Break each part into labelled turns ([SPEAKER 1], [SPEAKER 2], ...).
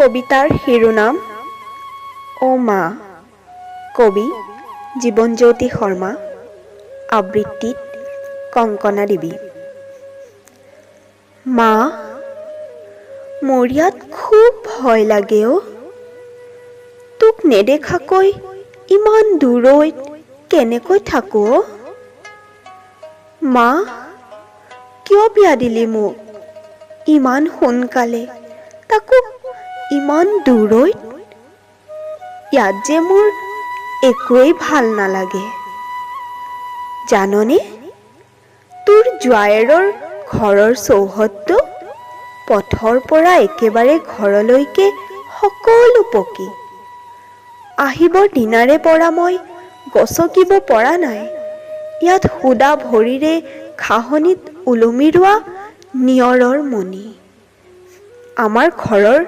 [SPEAKER 1] কবিতাৰ শিৰোনাম অ মা। কবি জীৱনজ্যোতি শৰ্মা। আবৃত্তিত কংকনা দেৱী। মা, মোৰ ইয়াত খুব ভয় লাগে অ। তোক নেদেখাকৈ ইমান দূৰৈত কেনেকৈ থাকো অ। মা, কিয় বিয়া দিলি মোক ইমান সোনকালে, তাকো ইমান দূৰৈত? ইয়াত যে মোৰ একোৱেই ভাল নালাগে। জাননে, তোৰ জোৱায়েৰৰ ঘৰৰ চৌহদটো পথৰ পৰা একেবাৰে ঘৰলৈকে সকলো পকী। আহিবৰ দিনাৰে পৰা মই গছকিব পৰা নাই। ইয়াত সুদা ভৰিৰে ঘাঁহনিত ওলমি ৰোৱা নিয়ৰৰ মণি। আমাৰ ঘৰৰ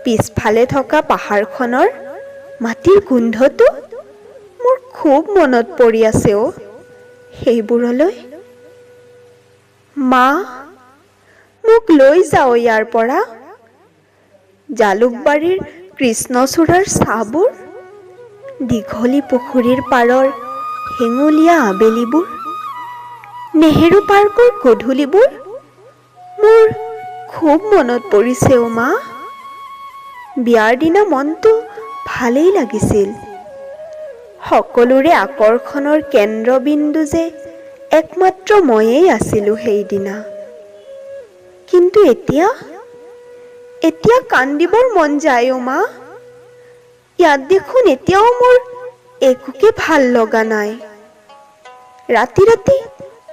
[SPEAKER 1] পিছফালে থকা পাহাৰখনৰ মাটিৰ গোন্ধটো মোৰ খুব মনত পৰি আছে অ সেইবোৰলৈ। মা, মোক লৈ যাও ইয়াৰ পৰা। জালুকবাৰীৰ কৃষ্ণচূড়াৰ ছাঁবোৰ, দীঘলী পুখুৰীৰ পাৰৰ হেঙুলীয়া আবেলিবোৰ, নেহেৰু পাৰ্কৰ গধূলিবোৰ মোৰ খুব মনত পৰিছে অ মা। বিয়াৰ দিনা মনটো ভালেই লাগিছিল। সকলোৰে আকৰ্ষণৰ কেন্দ্ৰবিন্দু যে একমাত্ৰ ময়েই আছিলো সেইদিনা। কিন্তু এতিয়া কান্দিবৰ মন যায় অ মা। ইয়াত দেখোন এতিয়াও মোৰ একোকে ভাল লগা নাই। ৰাতি ৰাতি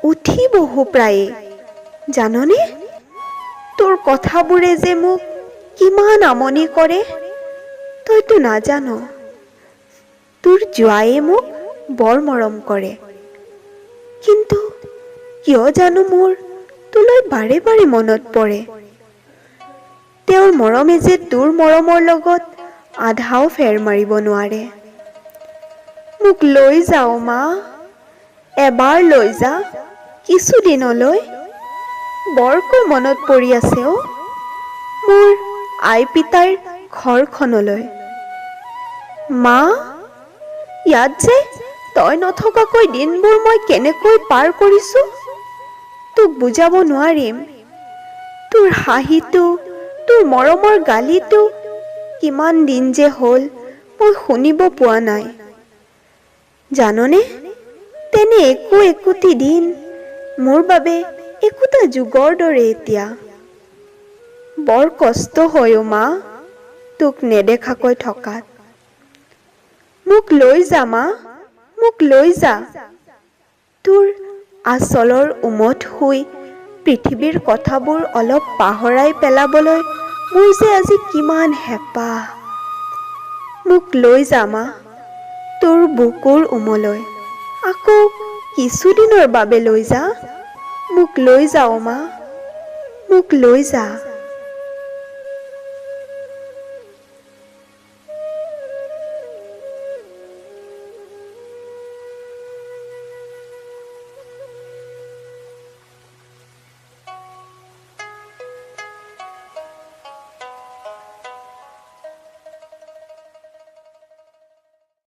[SPEAKER 1] উঠি বহো প্ৰায়ে, জাননে? তোৰ কথাবোৰে যে মোক কিমান আমনি কৰে তইতো নাজান। তোৰ জোৱায়ে মোক বৰ মৰম কৰে, কিন্তু কিয় জানো মোৰ তোলৈ বাৰে বাৰে মনত পৰে। তেওঁৰ মৰমে যে তোৰ মৰমৰ লগত আধাও ফেৰ মাৰিব নোৱাৰে। মোক লৈ যাও মা, এবাৰ লৈ যা কিছুদিনলৈ। বৰকৈ মনত পৰি আছে অ মোৰ আই পিতাইৰ ঘৰখনলৈ। মা, ইয়াত যে তই নথকাকৈ দিনবোৰ মই কেনেকৈ পাৰ কৰিছো তোক বুজাব নোৱাৰিম। তোৰ হাঁহিটো, তোৰ মৰমৰ গালিটো কিমান দিন যে হ'ল মই শুনিব পোৱা নাই। জাননে, তেনে একোটি দিন মোৰ বাবে একোটা যুগৰ দৰে এতিয়া। বৰ কষ্ট হয় অ মা, তোক নেদেখাকৈ থকাত। মোক লৈ যা মা, মোক লৈ যা। তোৰ আঁচলৰ উমত শুই পৃথিৱীৰ কথাবোৰ অলপ পাহৰাই পেলাবলৈ মোৰ যে আজি কিমান হেঁপাহ। মোক লৈ যা মা, তোৰ বুকুৰ উমলৈ। আকৌ কিছুদিনৰ বাবে লৈ যা। মোক লৈ যা অ মা, মোক লৈ যা।